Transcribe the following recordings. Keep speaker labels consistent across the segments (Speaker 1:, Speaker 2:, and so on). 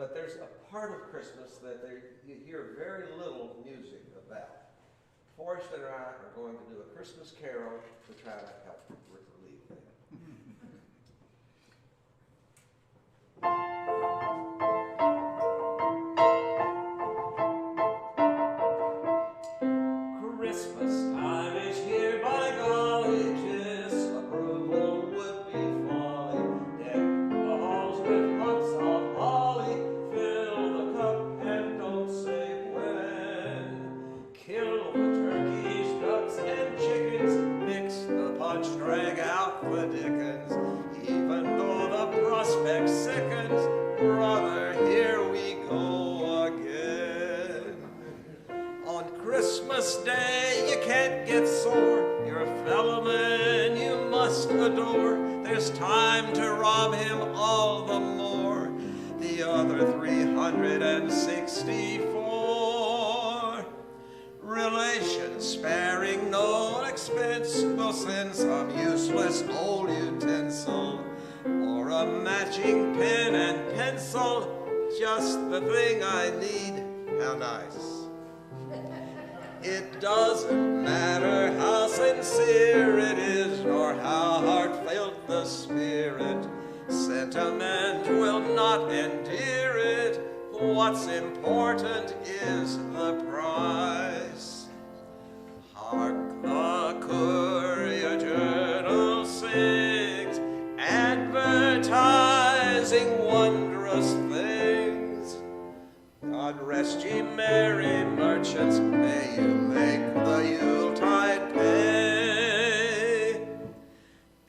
Speaker 1: But there's a part of Christmas that you hear very little music about. Forrest and I are going to do a Christmas carol to try to help relieve that. Christmas time is here, by golly, 'tis approval would be folly. Deck the halls with hunks of holly, fill the cup and don't say when. Kill the turkeys, ducks, and chickens, mix the punch, drag out the dickens. Even though the prospect sickens, brother, here we go again. On Christmas Day, you can't get sore. Your fellow man you must adore. There's time to rob him all the more. The other 364 relations, sparing no expense, will send some useless old utensil or a matching pen and pencil. Just the thing I need. How nice. It doesn't matter how sincere it is, nor how heartfelt the spirit. Sentiment will not endear it. What's important is the price. Hark, the Courier Journal sings, advertising wondrous things. God rest ye merry merchants, may you make the Yuletide pay.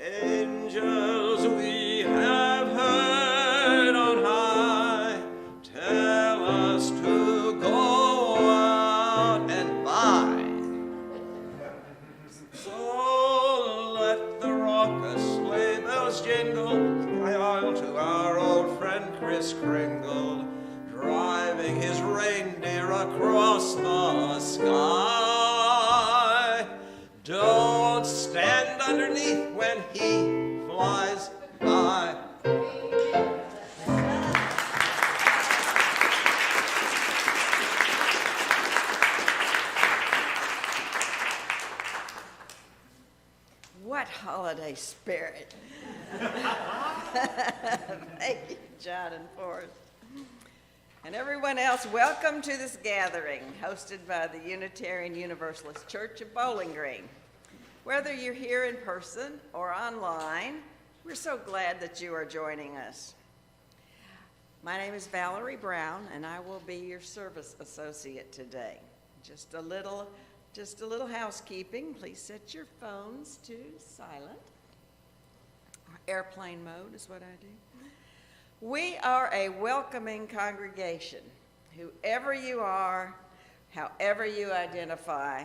Speaker 1: Angels we have heard on high tell us to go out and buy. So let the raucous sleigh bells jingle, on to our old friend Kris Kringle, driving his reindeer across the sky. Don't stand underneath when he flies by.
Speaker 2: What holiday spirit. Thank you, John and Forrest. And everyone else, welcome to this gathering hosted by the Unitarian Universalist Church of Bowling Green. Whether you're here in person or online, we're so glad that you are joining us. My name is Valerie Brown, and I will be your service associate today. Just a little housekeeping. Please set your phones to silent. Airplane mode is what I do. We are a welcoming congregation. Whoever you are, however you identify,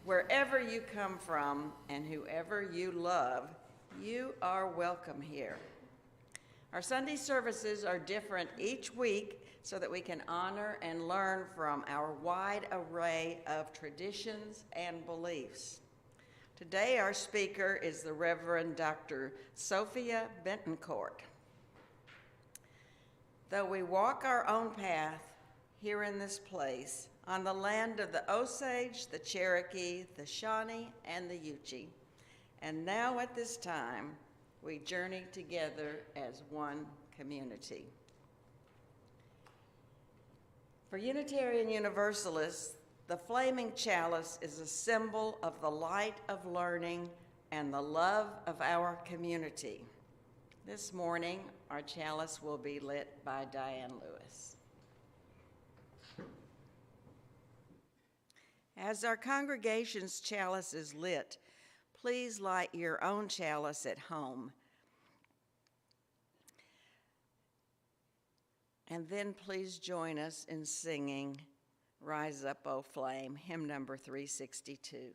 Speaker 2: wherever you come from, and whoever you love, you are welcome here. Our Sunday services are different each week so that we can honor and learn from our wide array of traditions and beliefs. Today, our speaker is the Reverend Dr. Sofia Betancourt. Though we walk our own path here in this place, on the land of the Osage, the Cherokee, the Shawnee, and the Yuchi, and now at this time, we journey together as one community. For Unitarian Universalists, the flaming chalice is a symbol of the light of learning and the love of our community. This morning, our chalice will be lit by Diane Lewis. As our congregation's chalice is lit, please light your own chalice at home. And then please join us in singing Rise Up, O Flame, hymn number 362.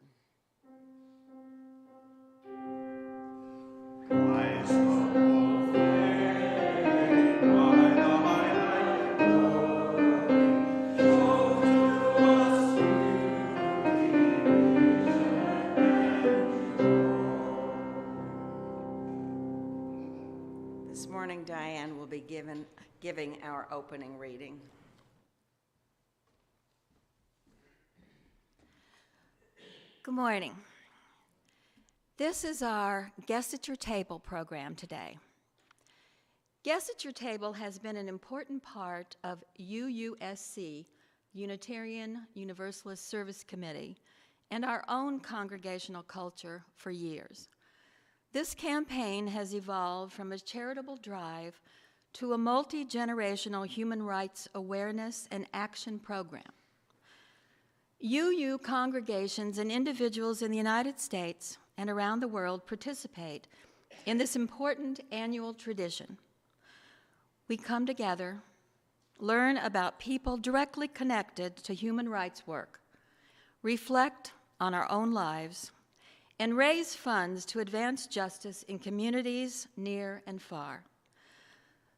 Speaker 3: Rise up, O flame, by the high glory, show to us beauty and joy.
Speaker 2: This morning, Diane will be giving our opening reading.
Speaker 4: Good morning. This is our Guest at Your Table program today. Guest at Your Table has been an important part of UUSC, Unitarian Universalist Service Committee, and our own congregational culture for years. This campaign has evolved from a charitable drive to a multi-generational human rights awareness and action program. UU congregations and individuals in the United States and around the world participate in this important annual tradition. We come together, learn about people directly connected to human rights work, reflect on our own lives, and raise funds to advance justice in communities near and far.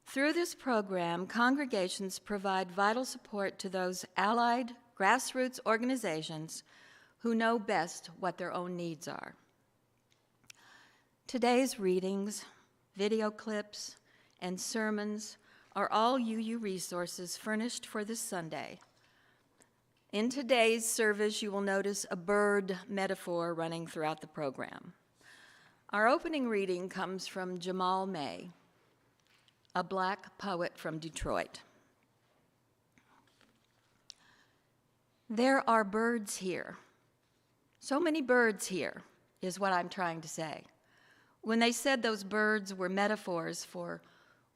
Speaker 4: Through this program, congregations provide vital support to those allied grassroots organizations who know best what their own needs are. Today's readings, video clips, and sermons are all UU resources furnished for this Sunday. In today's service, you will notice a bird metaphor running throughout the program. Our opening reading comes from Jamal May, a Black poet from Detroit. There are birds here. So many birds here is what I'm trying to say. When they said those birds were metaphors for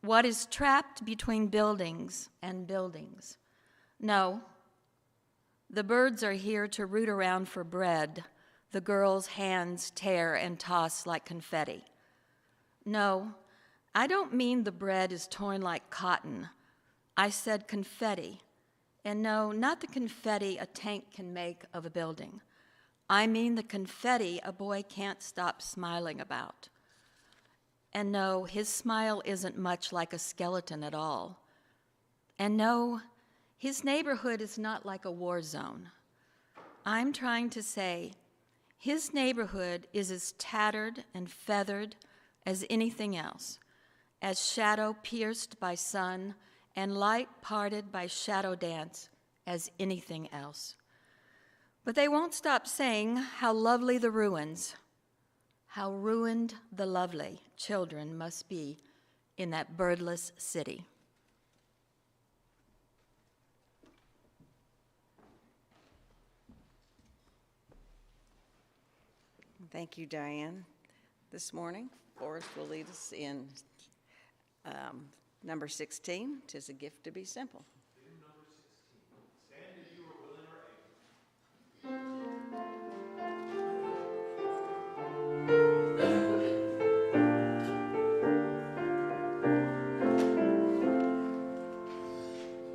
Speaker 4: what is trapped between buildings and buildings. No, the birds are here to root around for bread the girls' hands tear and toss like confetti. No, I don't mean the bread is torn like cotton. I said confetti. And no, not the confetti a tank can make of a building. I mean the confetti a boy can't stop smiling about. And no, his smile isn't much like a skeleton at all. And no, his neighborhood is not like a war zone. I'm trying to say his neighborhood is as tattered and feathered as anything else, as shadow pierced by sun and light parted by shadow dance as anything else. But they won't stop saying how lovely the ruins, how ruined the lovely children must be in that birdless city.
Speaker 2: Thank you, Diane. This morning, Forrest will lead us in number 16, "'Tis a Gift to be Simple."
Speaker 3: Hymn number 16. Stand if you are willing or able.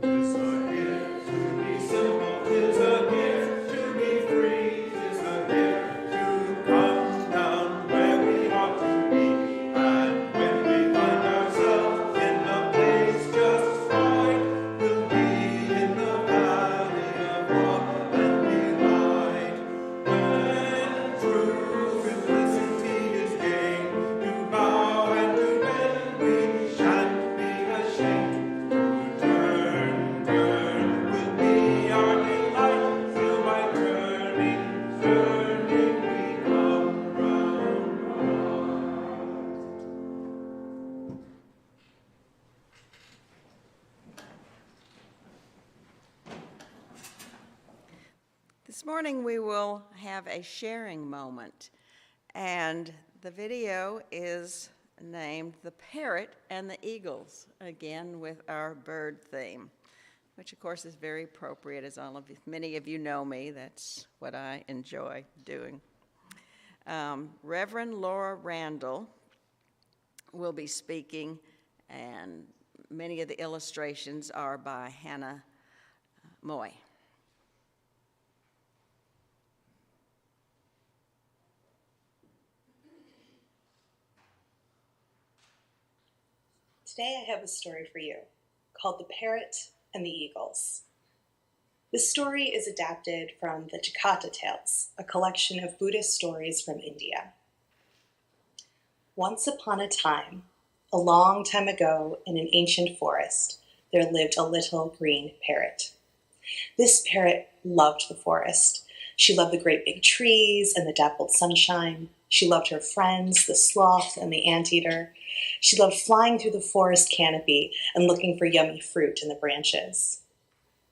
Speaker 3: It's a gift to be simple, it's a gift to be free, it's a gift to come down where we ought to be, and when we find ourselves in a place just right, we'll be in the valley of love and delight. When true simplicity is gained, to bow and to bend, we shan't be ashamed. Turn will be our delight, till by turning we come round.
Speaker 2: This morning we will have a sharing moment, and the video is named "The Parrot and the Eagles," again with our bird theme, which of course is very appropriate, as many of you know me. That's what I enjoy doing. Reverend Laura Randall will be speaking, and many of the illustrations are by Hannah Moy.
Speaker 5: Today I have a story for you called The Parrot and the Eagles. This story is adapted from the Jakarta Tales, a collection of Buddhist stories from India. Once upon a time, a long time ago in an ancient forest, there lived a little green parrot. This parrot loved the forest. She loved the great big trees and the dappled sunshine. She loved her friends, the sloth and the anteater. She loved flying through the forest canopy and looking for yummy fruit in the branches.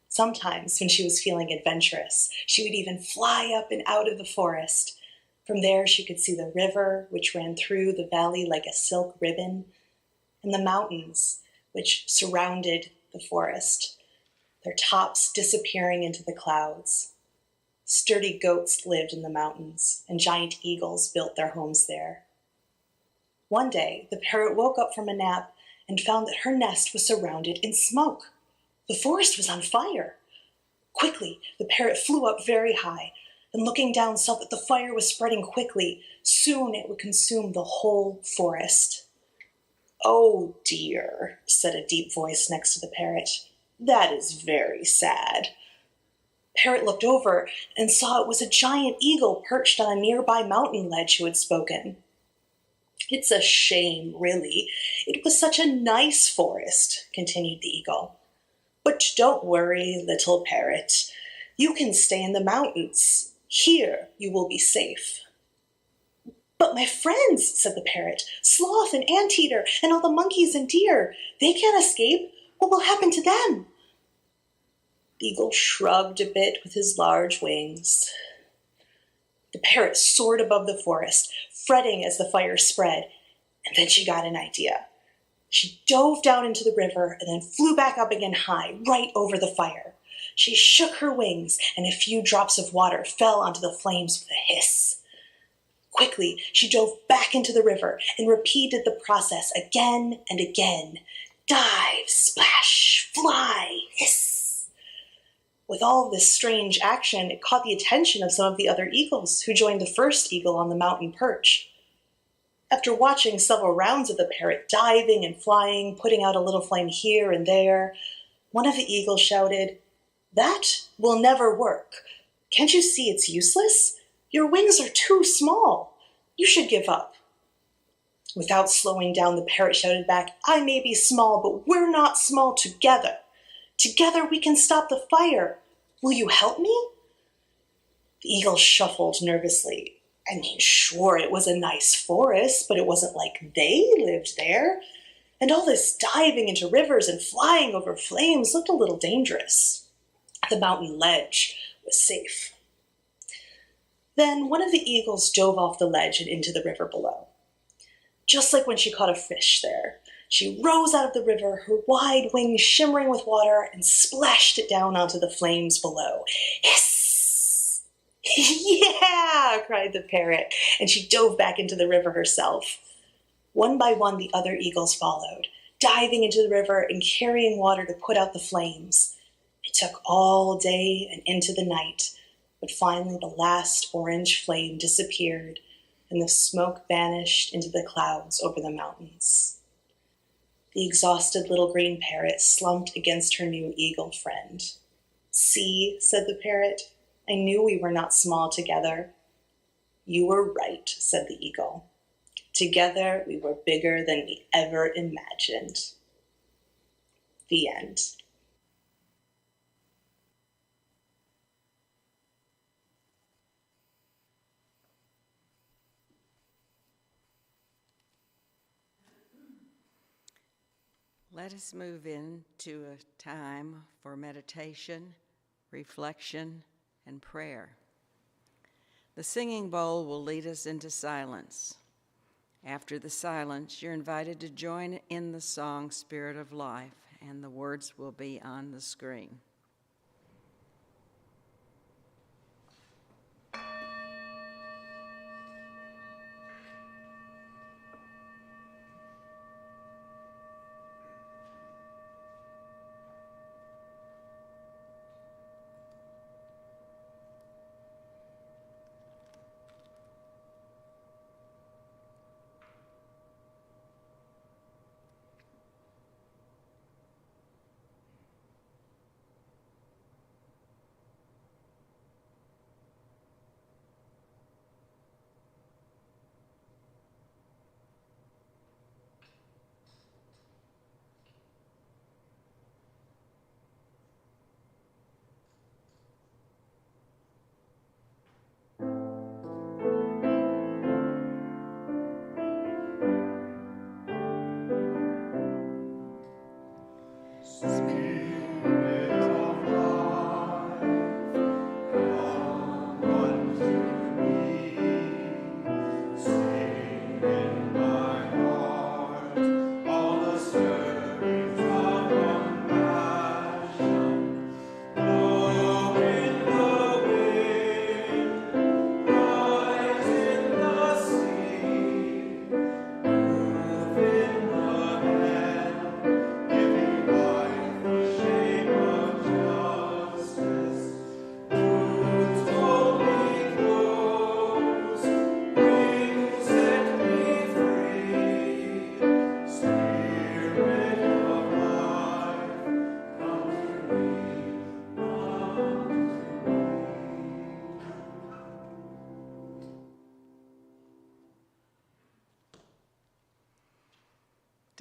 Speaker 5: Sometimes, when she was feeling adventurous, she would even fly up and out of the forest. From there, she could see the river, which ran through the valley like a silk ribbon, and the mountains, which surrounded the forest, their tops disappearing into the clouds. Sturdy goats lived in the mountains, and giant eagles built their homes there. One day, the parrot woke up from a nap and found that her nest was surrounded in smoke. The forest was on fire. Quickly, the parrot flew up very high, and looking down saw that the fire was spreading quickly. Soon it would consume the whole forest. "Oh dear," said a deep voice next to the parrot. "That is very sad." Parrot looked over and saw it was a giant eagle perched on a nearby mountain ledge who had spoken. "It's a shame, really. It was such a nice forest," continued the eagle. "But don't worry, little parrot. You can stay in the mountains. Here you will be safe." "But my friends," said the parrot, "sloth and anteater and all the monkeys and deer, they can't escape. What will happen to them?" The eagle shrugged a bit with his large wings. The parrot soared above the forest, fretting as the fire spread, and then she got an idea. She dove down into the river and then flew back up again high, right over the fire. She shook her wings, and a few drops of water fell onto the flames with a hiss. Quickly, she dove back into the river and repeated the process again and again. Dive, splash, fly, hiss. With all this strange action, it caught the attention of some of the other eagles who joined the first eagle on the mountain perch. After watching several rounds of the parrot diving and flying, putting out a little flame here and there, one of the eagles shouted, "That will never work. Can't you see it's useless? Your wings are too small. You should give up." Without slowing down, the parrot shouted back, "I may be small, but we're not small together. Together we can stop the fire. Will you help me?" The eagle shuffled nervously. I mean, sure, it was a nice forest, but it wasn't like they lived there. And all this diving into rivers and flying over flames looked a little dangerous. The mountain ledge was safe. Then one of the eagles dove off the ledge and into the river below. Just like when she caught a fish there, she rose out of the river, her wide wings shimmering with water, and splashed it down onto the flames below. Hiss! "Yeah!" cried the parrot, and she dove back into the river herself. One by one, the other eagles followed, diving into the river and carrying water to put out the flames. It took all day and into the night, but finally the last orange flame disappeared and the smoke vanished into the clouds over the mountains. The exhausted little green parrot slumped against her new eagle friend. "See," said the parrot, "I knew we were not small together." "You were right," said the eagle. "Together we were bigger than we ever imagined." The end.
Speaker 2: Let us move into a time for meditation, reflection, and prayer. The singing bowl will lead us into silence. After the silence, you're invited to join in the song Spirit of Life, and the words will be on the screen.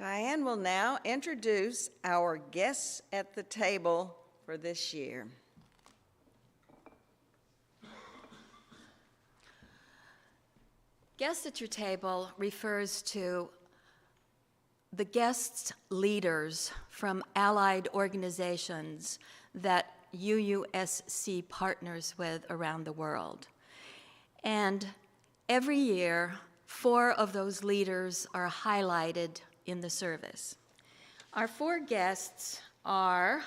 Speaker 2: Diane will now introduce our guests at the table for this year.
Speaker 4: Guests at your table refers to the guests' leaders from allied organizations that UUSC partners with around the world. And every year, 4 of those leaders are highlighted in the service. Our 4 guests are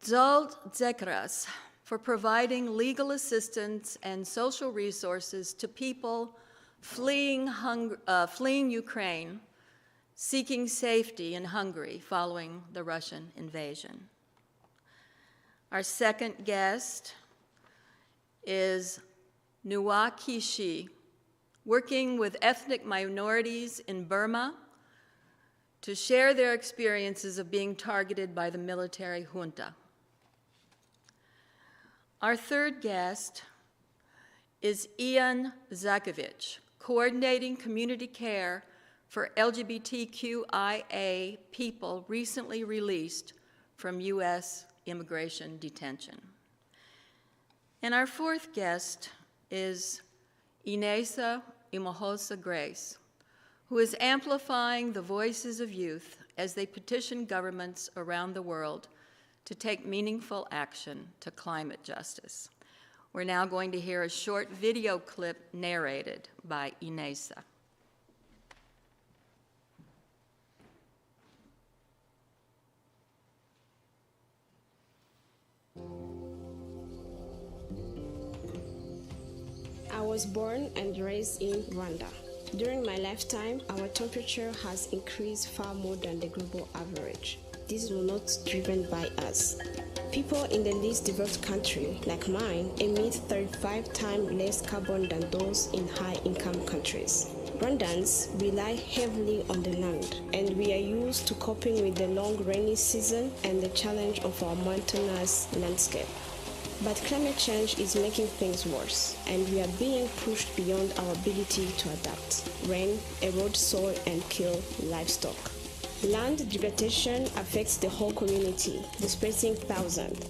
Speaker 4: Zsolt Zekras for providing legal assistance and social resources to people fleeing Ukraine, seeking safety in Hungary following the Russian invasion. Our second guest is Nuwa Kishi, working with ethnic minorities in Burma to share their experiences of being targeted by the military junta. Our third guest is Ian Zakovich, coordinating community care for LGBTQIA people recently released from U.S. immigration detention. And our fourth guest is Inesa Imohosa Grace, who is amplifying the voices of youth as they petition governments around the world to take meaningful action to climate justice. We're now going to hear a short video clip narrated by Inesa.
Speaker 6: I was born and raised in Rwanda. During my lifetime, our temperature has increased far more than the global average. This was not driven by us. People in the least developed country, like mine, emit 35 times less carbon than those in high-income countries. Rwandans rely heavily on the land, and we are used to coping with the long rainy season and the challenge of our mountainous landscape. But climate change is making things worse, and we are being pushed beyond our ability to adapt. Rain erodes soil and kill livestock. Land degradation affects the whole community, displacing thousands.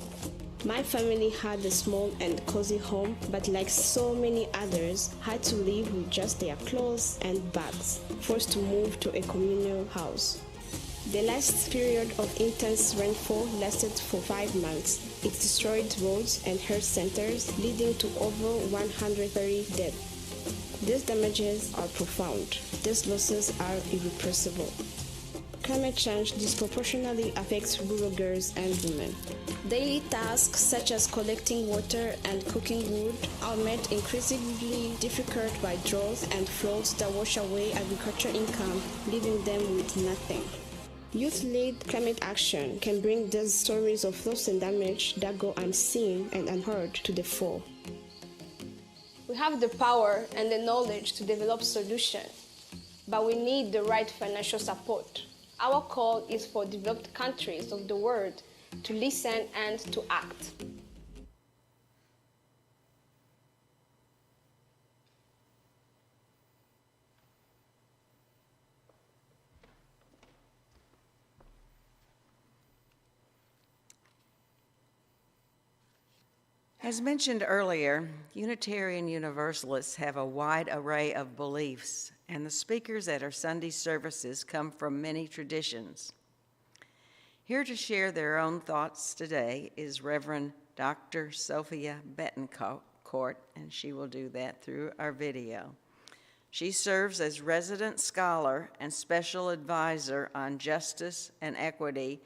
Speaker 6: My family had a small and cozy home, but like so many others, had to live with just their clothes and bags, forced to move to a communal house. The last period of intense rainfall lasted for 5 months. It destroyed roads and health centers, leading to over 130 deaths. These damages are profound. These losses are irreversible. Climate change disproportionately affects rural girls and women. Daily tasks such as collecting water and cooking wood are made increasingly difficult by droughts and floods that wash away agricultural income, leaving them with nothing. Youth-led climate action can bring these stories of loss and damage that go unseen and unheard to the fore.
Speaker 7: We have the power and the knowledge to develop solutions, but we need the right financial support. Our call is for developed countries of the world to listen and to act.
Speaker 2: As mentioned earlier, Unitarian Universalists have a wide array of beliefs, and the speakers at our Sunday services come from many traditions. Here to share their own thoughts today is Reverend Dr. Sofia Betancourt, and she will do that through our video. She serves as resident scholar and special advisor on justice and equity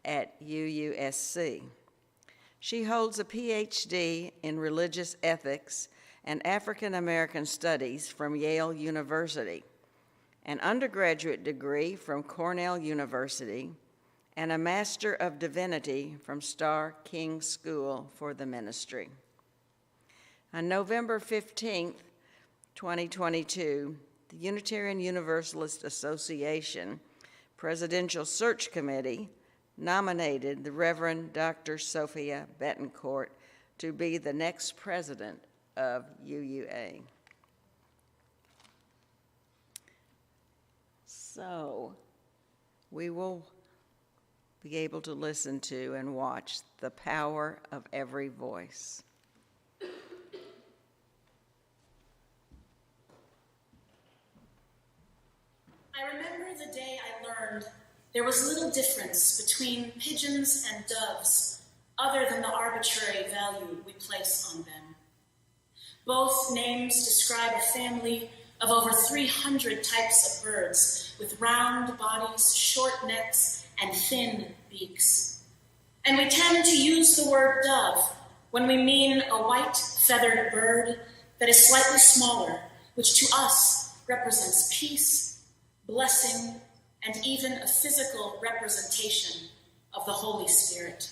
Speaker 2: at UUSC. She holds a PhD in religious ethics and African American studies from Yale University, an undergraduate degree from Cornell University, and a Master of Divinity from Starr King School for the Ministry. On November 15th, 2022, the Unitarian Universalist Association Presidential Search Committee nominated the Reverend Dr. Sofia Betancourt to be the next president of UUA. So, we will be able to listen to and watch the power of every voice.
Speaker 8: I remember the day I learned there was little difference between pigeons and doves other than the arbitrary value we place on them. Both names describe a family of over 300 types of birds with round bodies, short necks, and thin beaks. And we tend to use the word dove when we mean a white feathered bird that is slightly smaller, which to us represents peace, blessing, and even a physical representation of the Holy Spirit.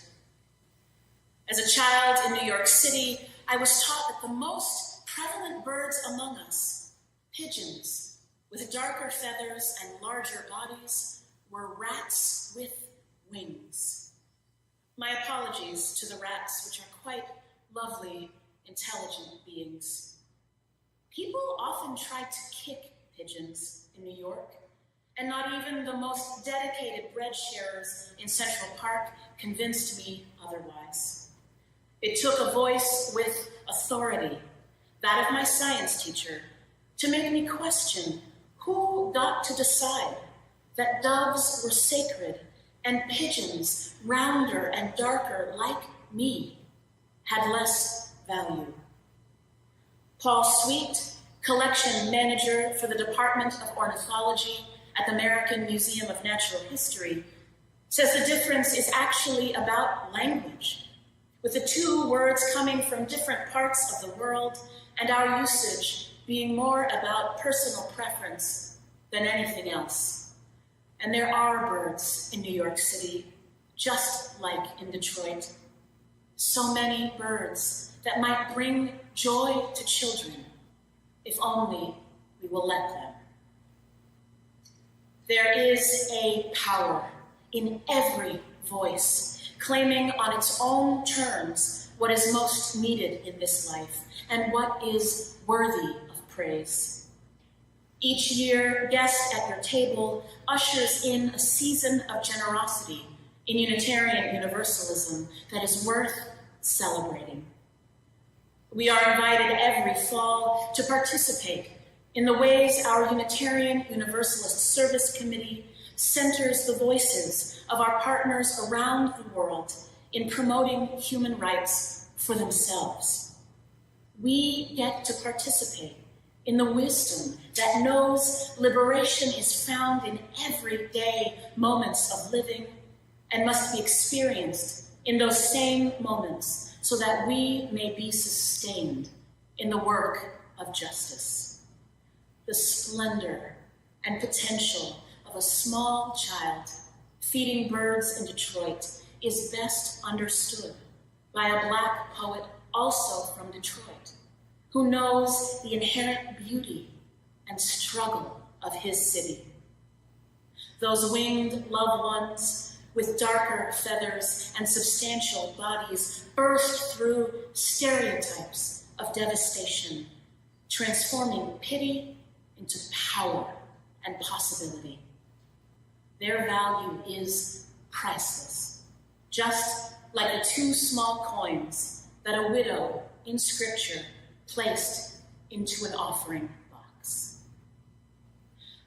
Speaker 8: As a child in New York City, I was taught that the most prevalent birds among us, pigeons, with darker feathers and larger bodies, were rats with wings. My apologies to the rats, which are quite lovely, intelligent beings. People often try to kick pigeons in New York, and not even the most dedicated bread sharers in Central Park convinced me otherwise. It took a voice with authority, that of my science teacher, to make me question who got to decide that doves were sacred and pigeons, rounder and darker like me, had less value. Paul Sweet, collection manager for the Department of Ornithology at the American Museum of Natural History, says the difference is actually about language, with the two words coming from different parts of the world and our usage being more about personal preference than anything else. And there are birds in New York City, just like in Detroit. So many birds that might bring joy to children, if only we will let them. There is a power in every voice, claiming on its own terms what is most needed in this life and what is worthy of praise. Each year, Guest at Your Table ushers in a season of generosity in Unitarian Universalism that is worth celebrating. We are invited every fall to participate in the ways our Unitarian Universalist Service Committee centers the voices of our partners around the world in promoting human rights for themselves. We get to participate in the wisdom that knows liberation is found in everyday moments of living and must be experienced in those same moments so that we may be sustained in the work of justice. The splendor and potential of a small child feeding birds in Detroit is best understood by a Black poet also from Detroit, who knows the inherent beauty and struggle of his city. Those winged loved ones with darker feathers and substantial bodies burst through stereotypes of devastation, transforming pity into power and possibility. Their value is priceless, just like the 2 small coins that a widow in Scripture placed into an offering box.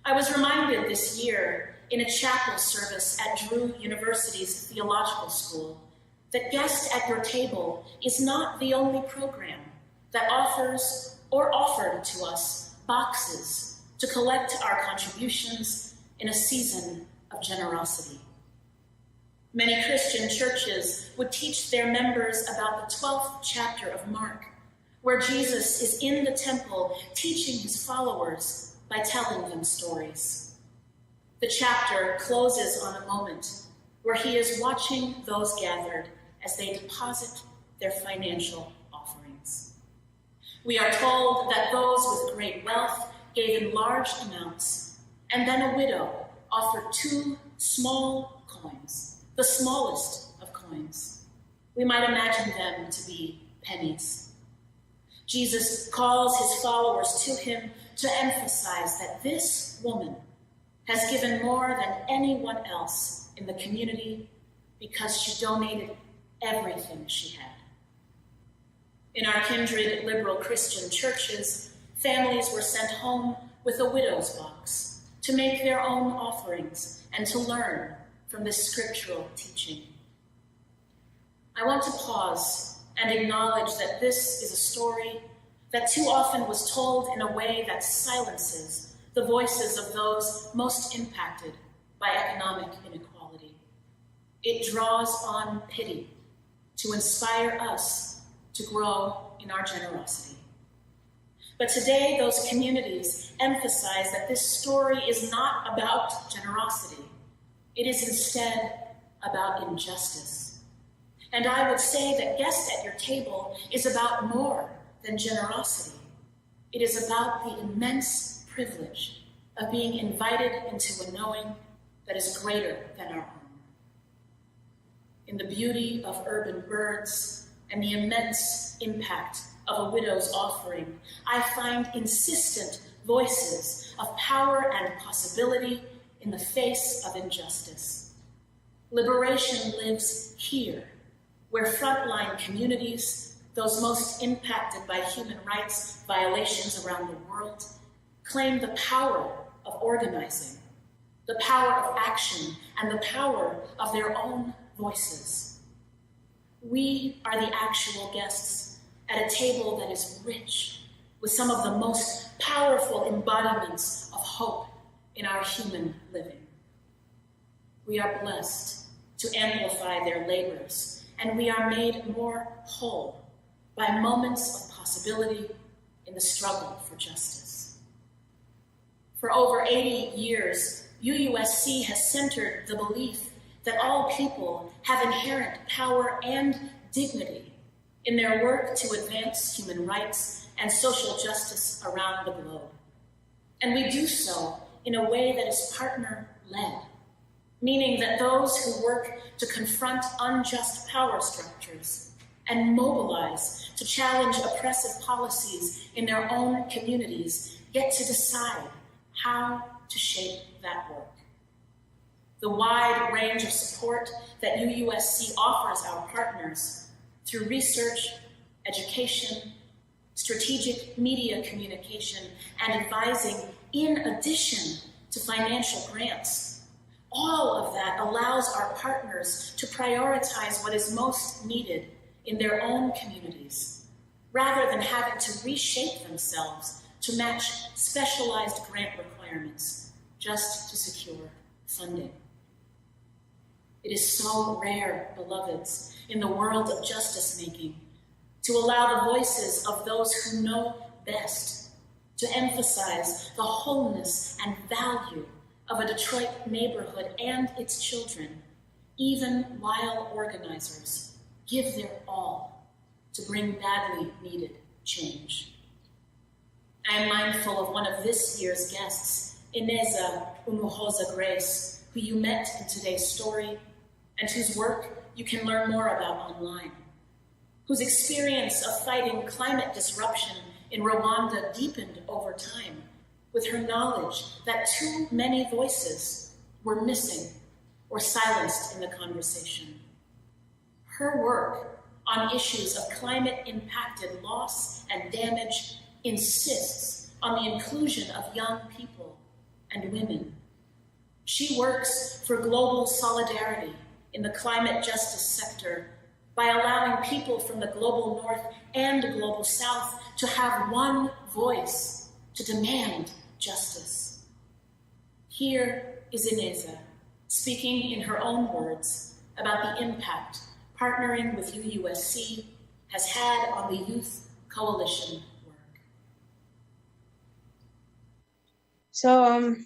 Speaker 8: I was reminded this year in a chapel service at Drew University's Theological School that Guest at Your Table is not the only program that offers or offered to us boxes to collect our contributions in a season of generosity. Many Christian churches would teach their members about the 12th chapter of Mark, where Jesus is in the temple teaching his followers by telling them stories. The chapter closes on a moment where he is watching those gathered as they deposit their financial offerings. We are told that those with great wealth gave in large amounts, and then a widow offered 2 small coins, the smallest of coins. We might imagine them to be pennies. Jesus calls his followers to him to emphasize that this woman has given more than anyone else in the community because she donated everything she had. In our kindred liberal Christian churches, families were sent home with a widow's box to make their own offerings and to learn from this scriptural teaching. I want to pause and acknowledge that this is a story that too often was told in a way that silences the voices of those most impacted by economic inequality. It draws on pity to inspire us to grow in our generosity. But today, those communities emphasize that this story is not about generosity. It is instead about injustice. And I would say that Guest at Your Table is about more than generosity. It is about the immense privilege of being invited into a knowing that is greater than our own. In the beauty of urban birds and the immense impact of a widow's offering, I find insistent voices of power and possibility in the face of injustice. Liberation lives here, where frontline communities, those most impacted by human rights violations around the world, claim the power of organizing, the power of action, and the power of their own voices. We are the actual guests at a table that is rich with some of the most powerful embodiments of hope in our human living. We are blessed to amplify their labors, and we are made more whole by moments of possibility in the struggle for justice. For over 80 years, UUSC has centered the belief that all people have inherent power and dignity in their work to advance human rights and social justice around the globe. And we do so in a way that is partner-led, meaning that those who work to confront unjust power structures and mobilize to challenge oppressive policies in their own communities get to decide how to shape that work. The wide range of support that UUSC offers our partners through research, education, strategic media communication, and advising in addition to financial grants. All of that allows our partners to prioritize what is most needed in their own communities, rather than having to reshape themselves to match specialized grant requirements just to secure funding. It is so rare, beloveds, in the world of justice-making, to allow the voices of those who know best to emphasize the wholeness and value of a Detroit neighborhood and its children, even while organizers give their all to bring badly needed change. I am mindful of one of this year's guests, Ineza Umuhoza Grace, who you met in today's story, and whose work you can learn more about online, whose experience of fighting climate disruption in Rwanda deepened over time with her knowledge that too many voices were missing or silenced in the conversation. Her work on issues of climate-impacted loss and damage insists on the inclusion of young people and women. She works for global solidarity in the climate justice sector by allowing people from the global north and global south to have one voice to demand justice. Here is Ineza speaking in her own words about the impact partnering with UUSC has had on the Youth Coalition work.
Speaker 9: So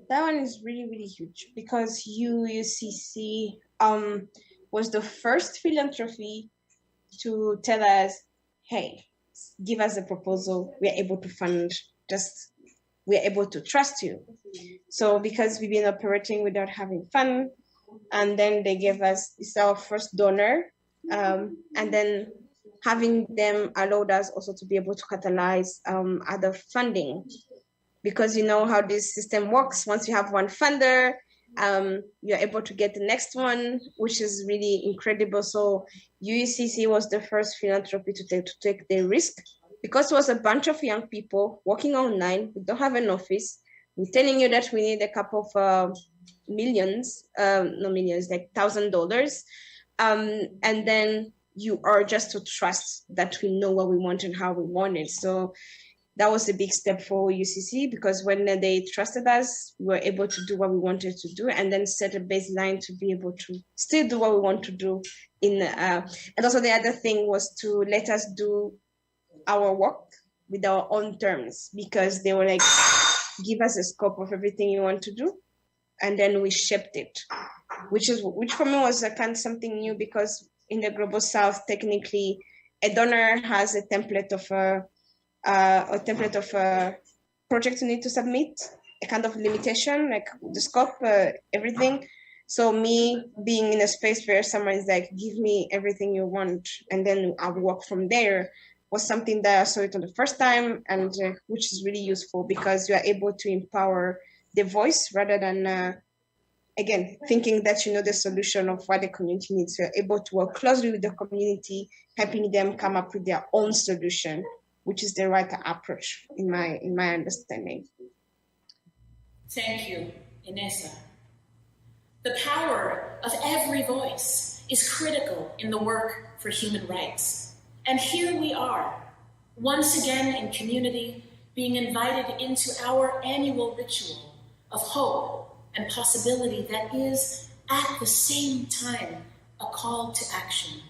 Speaker 9: that one is really, really huge because UUCC was the first philanthropy to tell us, hey, give us a proposal, we're able to fund, we're able to trust you. So because we've been operating without having fund, and then they gave us, it's our first donor, and then having them allowed us also to be able to catalyze other funding. because you know how this system works. Once you have one funder, you're able to get the next one, which is really incredible. So UECC was the first philanthropy to take the risk, because it was a bunch of young people working online. We don't have an office. We're telling you that we need a couple of millions, no millions, like $1,000. And then you are just to trust that we know what we want and how we want it. So that was a big step for UCC, because when they trusted us, we were able to do what we wanted to do, and then set a baseline to be able to still do what we want to do. And also the other thing was to let us do our work with our own terms, because they were like, give us a scope of everything you want to do, and then we shaped it, which for me was a kind of something new, because in the Global South, technically, a donor has a template of a project you need to submit, a kind of limitation, like the scope, everything. So me being in a space where someone is like, give me everything you want, and then I'll work from there, was something that I saw it on the first time, and which is really useful, because you are able to empower the voice rather than, again, thinking that you know the solution of what the community needs. You're able to work closely with the community, helping them come up with their own solution, which is the right approach in my understanding.
Speaker 8: Thank you, Inessa. The power of every voice is critical in the work for human rights. And here we are, once again in community, being invited into our annual ritual of hope and possibility that is, at the same time, a call to action.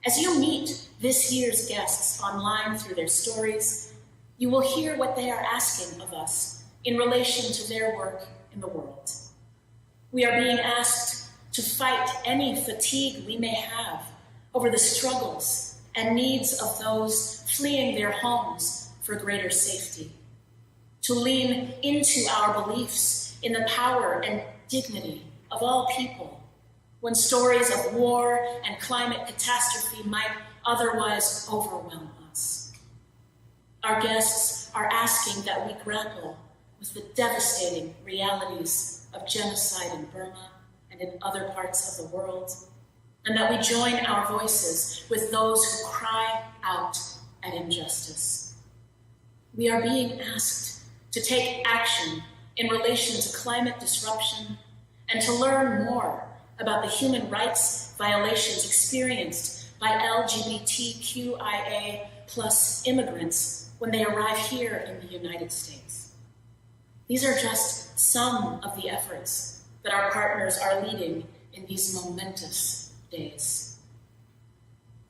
Speaker 8: As you meet this year's guests online through their stories, you will hear what they are asking of us in relation to their work in the world. We are being asked to fight any fatigue we may have over the struggles and needs of those fleeing their homes for greater safety, to lean into our beliefs in the power and dignity of all people, when stories of war and climate catastrophe might otherwise overwhelm us. Our guests are asking that we grapple with the devastating realities of genocide in Burma and in other parts of the world, and that we join our voices with those who cry out at injustice. We are being asked to take action in relation to climate disruption and to learn more about the human rights violations experienced by LGBTQIA+ immigrants when they arrive here in the United States. These are just some of the efforts that our partners are leading in these momentous days.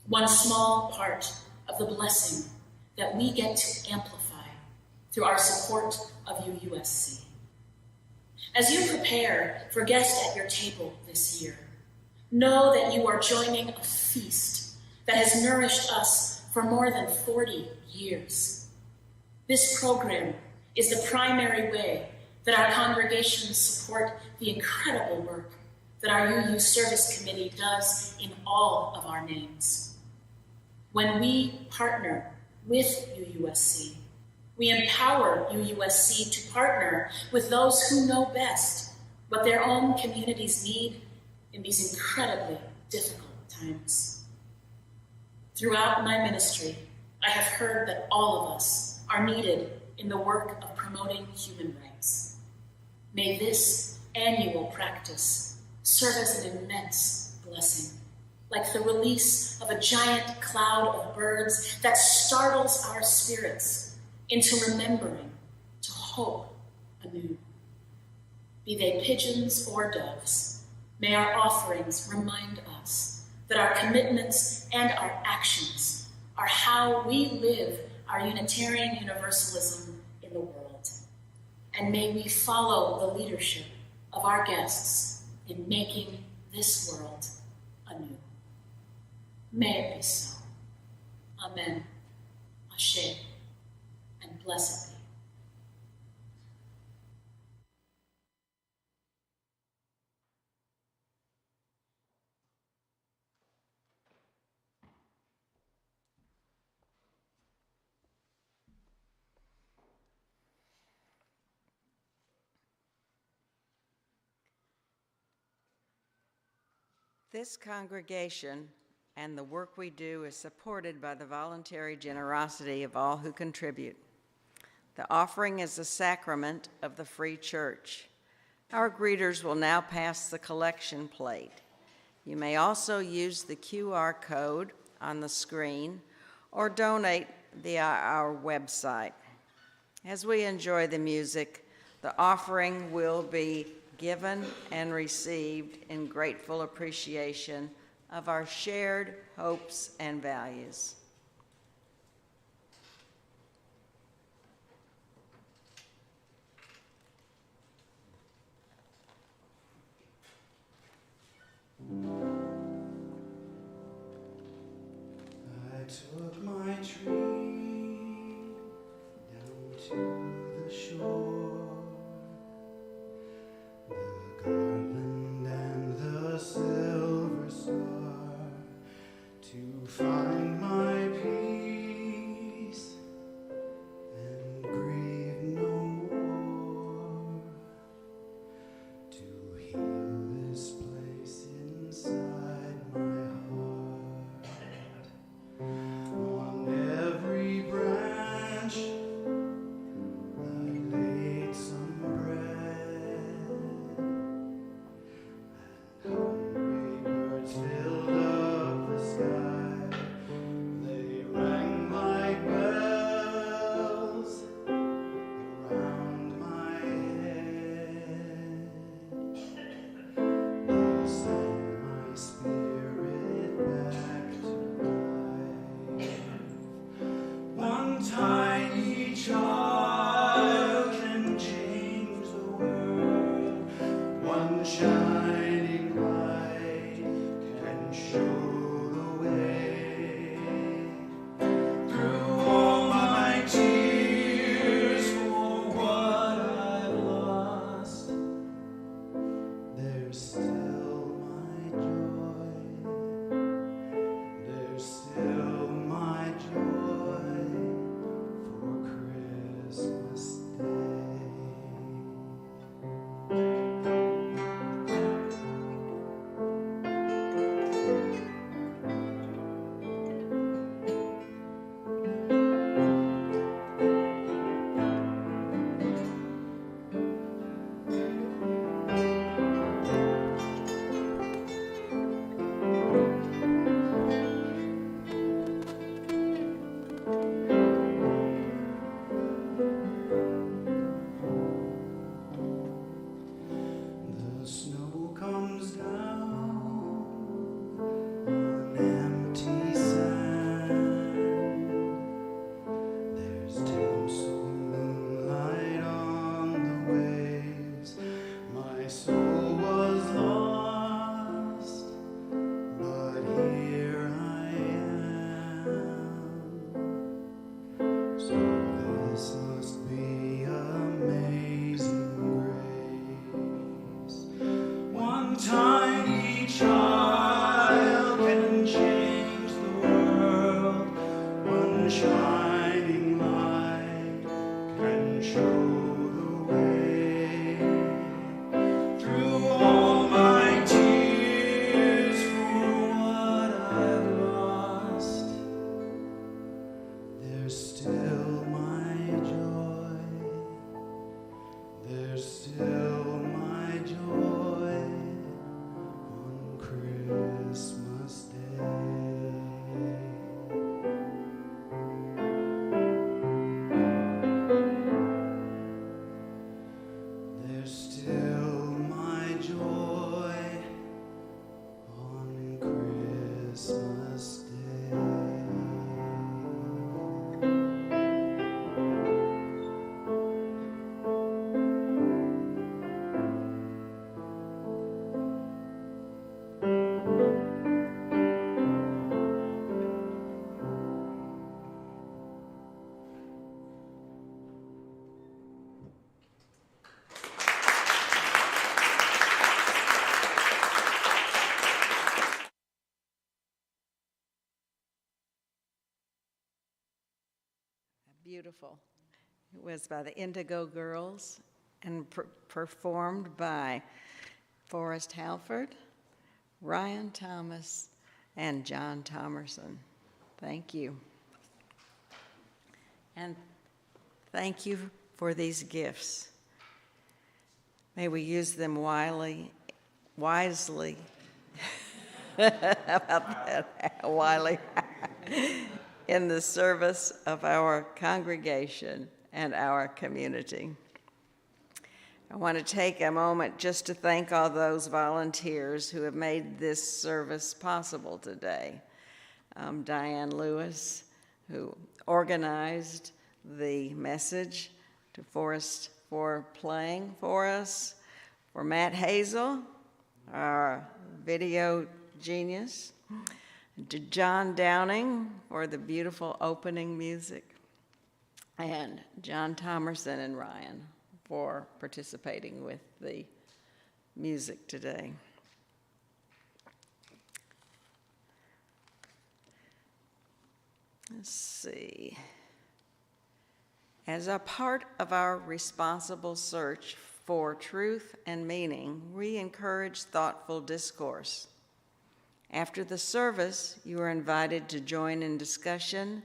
Speaker 8: One small part of the blessing that we get to amplify through our support of UUSC. As you prepare for guests at your table this year, know that you are joining a feast that has nourished us for more than 40 years. This program is the primary way that our congregations support the incredible work that our UU Service Committee does in all of our names. When we partner with UUSC, we empower UUSC to partner with those who know best what their own communities need in these incredibly difficult times. Throughout my ministry, I have heard that all of us are needed in the work of promoting human rights. May this annual practice serve as an immense blessing, like the release of a giant cloud of birds that startles our spirits into remembering to hope anew. Be they pigeons or doves, may our offerings remind us that our commitments and our actions are how we live our Unitarian Universalism in the world. And may we follow the leadership of our guests in making this world anew. May it be so. Amen. Ashe. And blessed be.
Speaker 2: This congregation and the work we do is supported by the voluntary generosity of all who contribute. The offering is a sacrament of the Free Church. Our greeters will now pass the collection plate. You may also use the QR code on the screen or donate via our website. As we enjoy the music, the offering will be given and received in grateful appreciation of our shared hopes and values.
Speaker 3: I took my tree down to the shore, the garland and the silver star, to find my peace and grieve no more, to heal this place inside my heart. On every branch I laid some bread, and hungry birds filled up the sky. They rang like bells around my head. They sang my spirit back to life. One tiny child can change the world. One shining light can show the way. Through all my tears for what I've lost, there's still my joy. There's still my joy for Christmas Day. The snow comes down on empty sand. There's tinsel moonlight on the waves. My soul was lost, but here I am. So this must be amazing grace. One tiny child can change the world. One shining light can show the way. Through all my tears for what I've lost, there's still my joy. There's still my joy on Christmas Day. There's still my joy on Christmas Day.
Speaker 2: Beautiful. It was by the Indigo Girls and performed by Forrest Halford, Ryan Thomas, and John Thomerson. Thank you. And thank you for these gifts. May we use them wisely. How about that? Wisely. In the service of our congregation and our community. I want to take a moment just to thank all those volunteers who have made this service possible today. Diane Lewis, who organized the message, to Forrest for playing for us, for Matt Hazel, our video genius, to John Downing for the beautiful opening music, and John Thomerson and Ryan for participating with the music today. Let's see. As a part of our responsible search for truth and meaning, we encourage thoughtful discourse. After the service, you are invited to join in discussion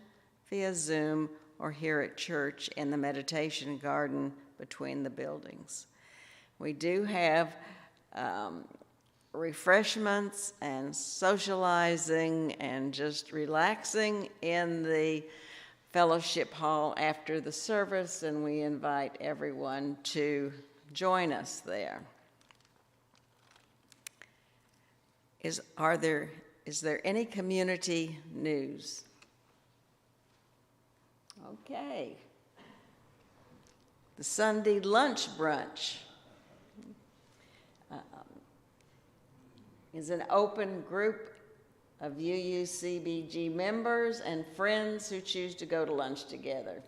Speaker 2: via Zoom or here at church in the meditation garden between the buildings. We do have refreshments and socializing and just relaxing in the fellowship hall after the service, and we invite everyone to join us there. Is there any community news? Okay. The Sunday lunch brunch is an open group of UUCBG members and friends who choose to go to lunch together.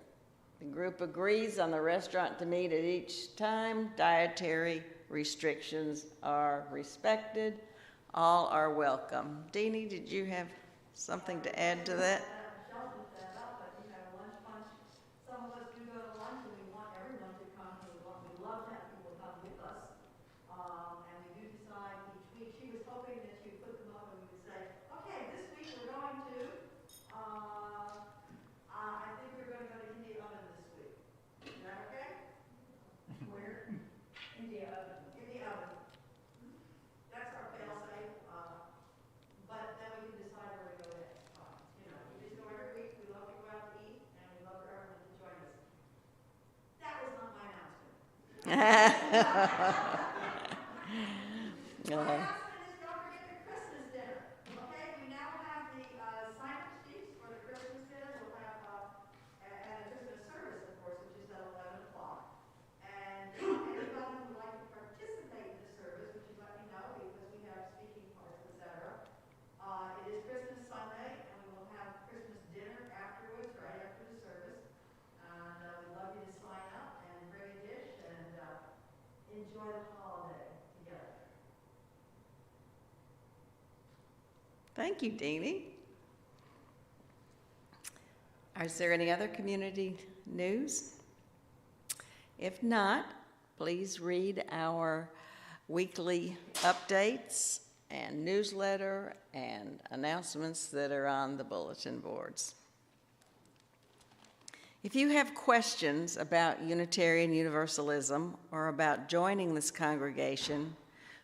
Speaker 2: The group agrees on the restaurant to meet at each time. Dietary restrictions are respected. All are welcome. Deanie, did you have something to add to that?
Speaker 10: Sheldon set up, but lunch punch. Some of us do go to lunch, and we want everyone to come. We love to have people come with us, and we do decide each week. She was hoping that you put them up, and we would say, "Okay, this week we're going to." I think we're going to go to India Oven this week. Is that okay? Where? India Oven. India Oven. That's our fail-safe. But then we can decide where to go next. We just go every week. We love to go out to eat, and we love for everyone to join us. That was not my announcement. My announcement is don't forget the Christmas dinner. Okay, we now have the sign-up sheets for the Christmas dinner. We'll have and the Christmas service, of course, which is at 11 o'clock. And anybody who would like to participate in the service, would you let me know, because we have speaking parts, etc. It is Christmas Sunday, and we will have Christmas dinner afterwards, right after the service. And we'd love you to sign up and bring a dish and enjoy the holiday together.
Speaker 2: Thank you, Deanie. Is there any other community news? If not, please read our weekly updates and newsletter and announcements that are on the bulletin boards. If you have questions about Unitarian Universalism or about joining this congregation,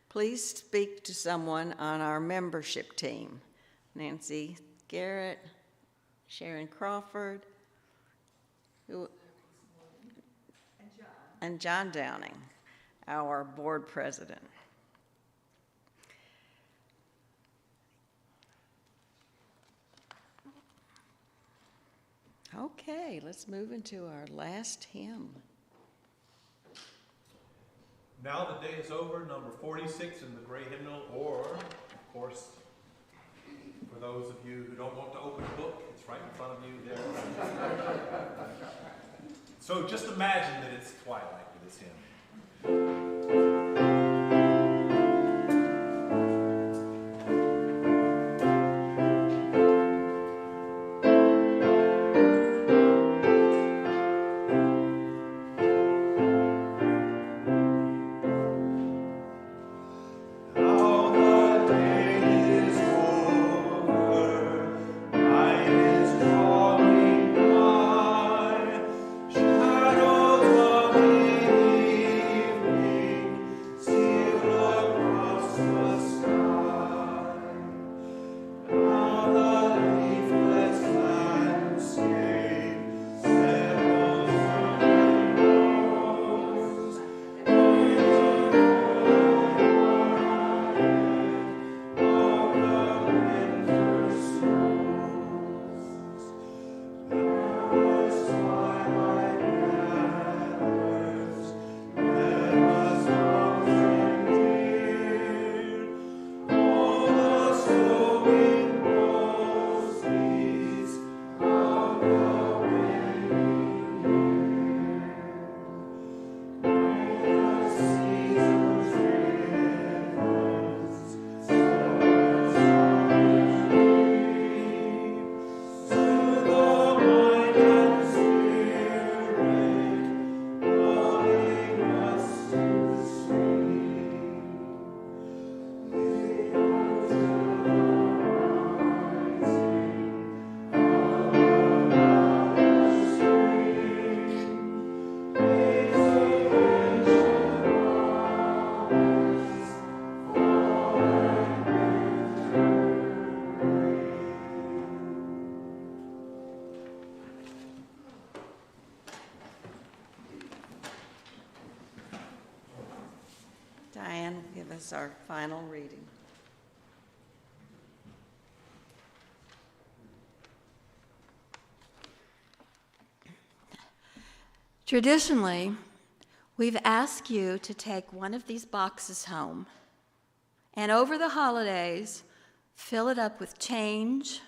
Speaker 2: please speak to someone on our membership team. Nancy Garrett, Sharon Crawford, and John Downing, our board president. Okay, let's move into our last hymn.
Speaker 3: Now the day is over, number 46 in the gray hymnal, or, of course, for those of you who don't want to open a book, it's right in front of you there. So just imagine that it's twilight with this hymn.
Speaker 11: Now the day
Speaker 2: us our final reading.
Speaker 4: Traditionally, we've asked you to take one of these boxes home and over the holidays, fill it up with change,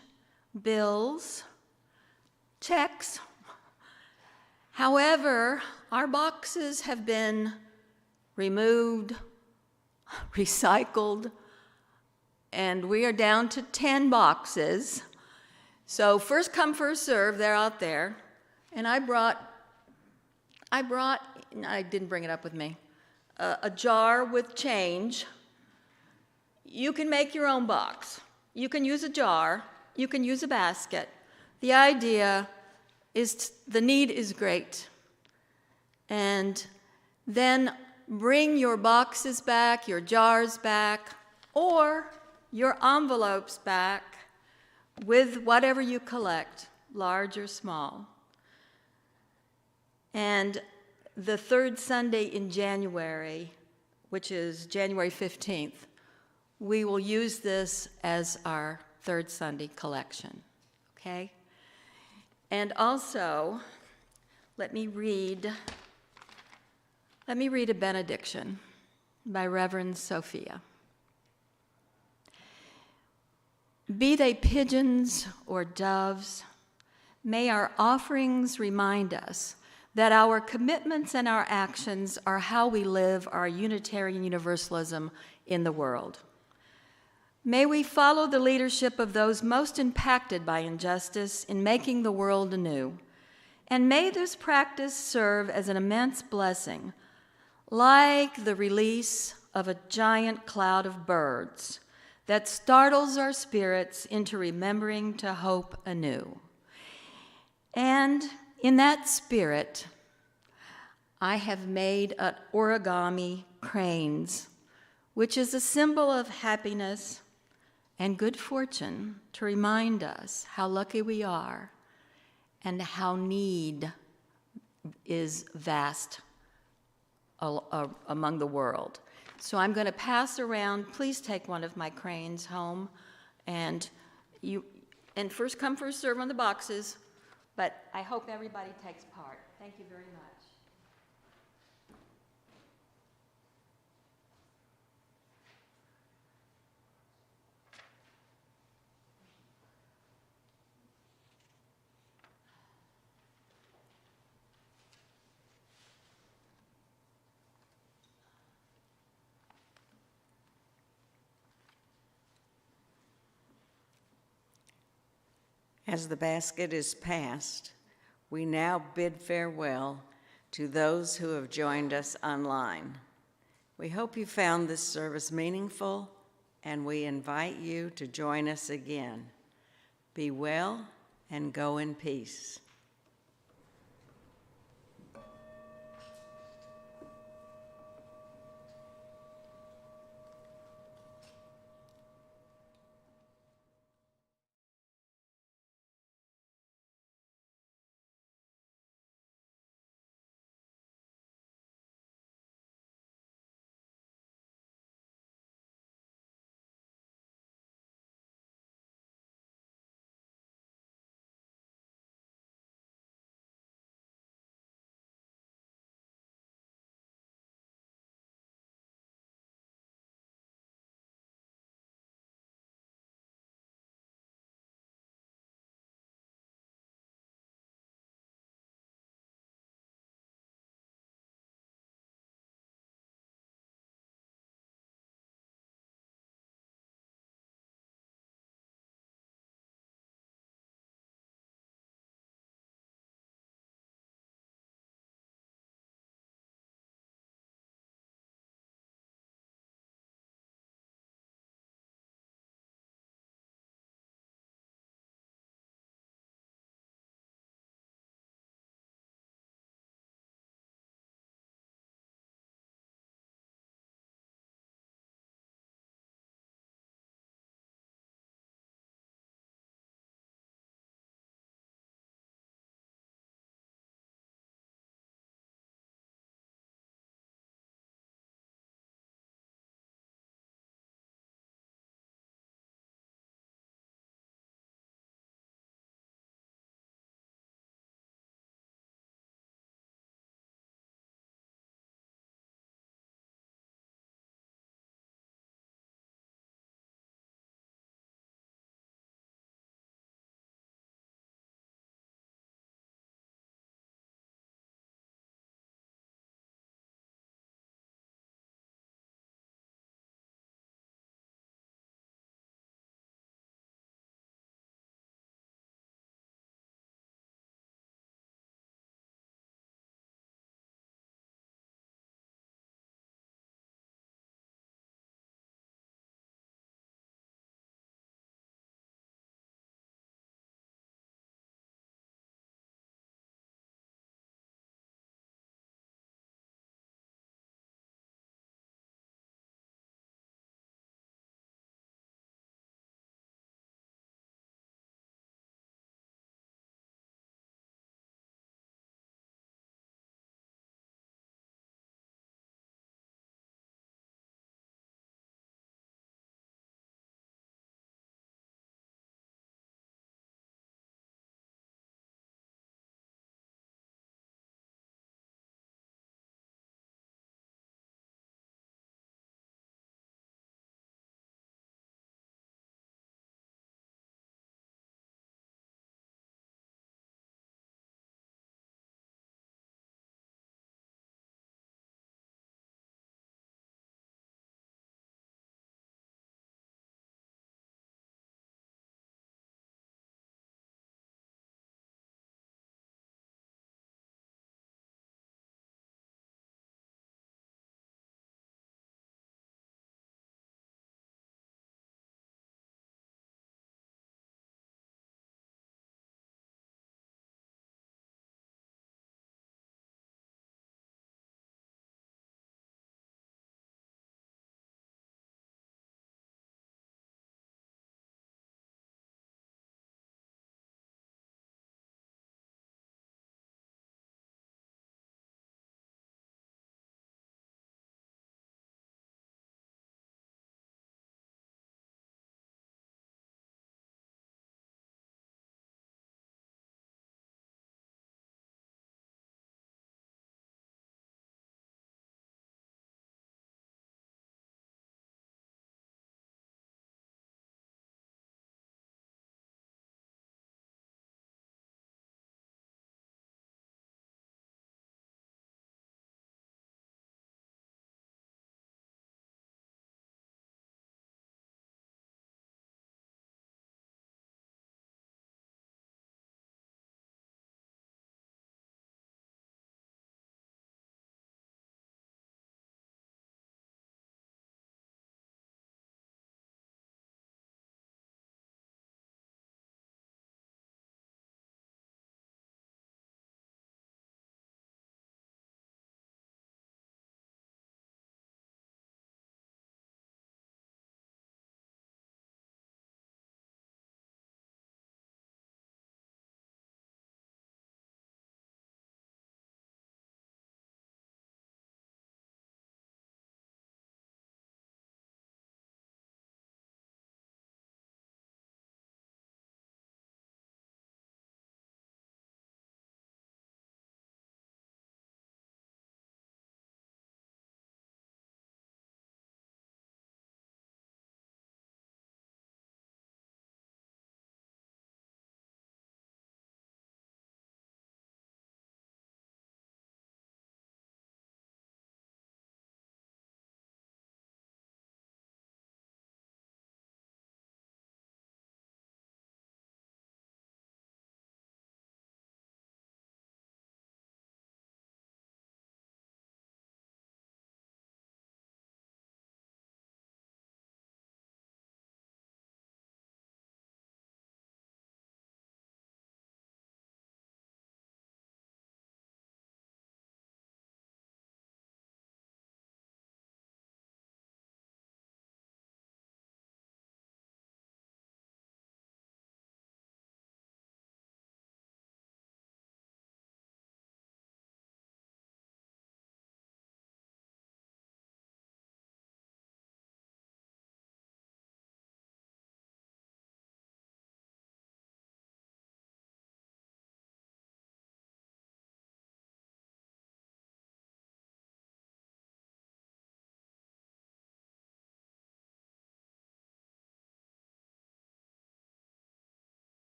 Speaker 4: bills, checks. However, our boxes have been removed, recycled, and we are down to 10 boxes. So first come, first serve, they're out there. And I didn't bring it up with me, a jar with change. You can make your own box. You can use a jar. You can use a basket. The idea is the need is great. And then bring your boxes back, your jars back, or your envelopes back with whatever you collect, large or small. And the third Sunday in January, which is January 15th, we will use this as our third Sunday collection, okay? And also, let me read a benediction by Reverend Sofia. Be they pigeons or doves, may our offerings remind us that our commitments and our actions are how we live our Unitarian Universalism in the world. May we follow the leadership of those most impacted by injustice in making the world anew. And may this practice serve as an immense blessing, like the release of a giant cloud of birds that startles our spirits into remembering to hope anew. And in that spirit, I have made origami cranes, which is a symbol of happiness and good fortune to remind us how lucky we are and how need is vast among the world. So I'm going to pass around. Please take one of my cranes home, and first come, first serve on the boxes, but I hope everybody takes part. Thank you very much.
Speaker 2: As the basket is passed, we now bid farewell to those who have joined us online. We hope you found this service meaningful, and we invite you to join us again. Be well and go in peace.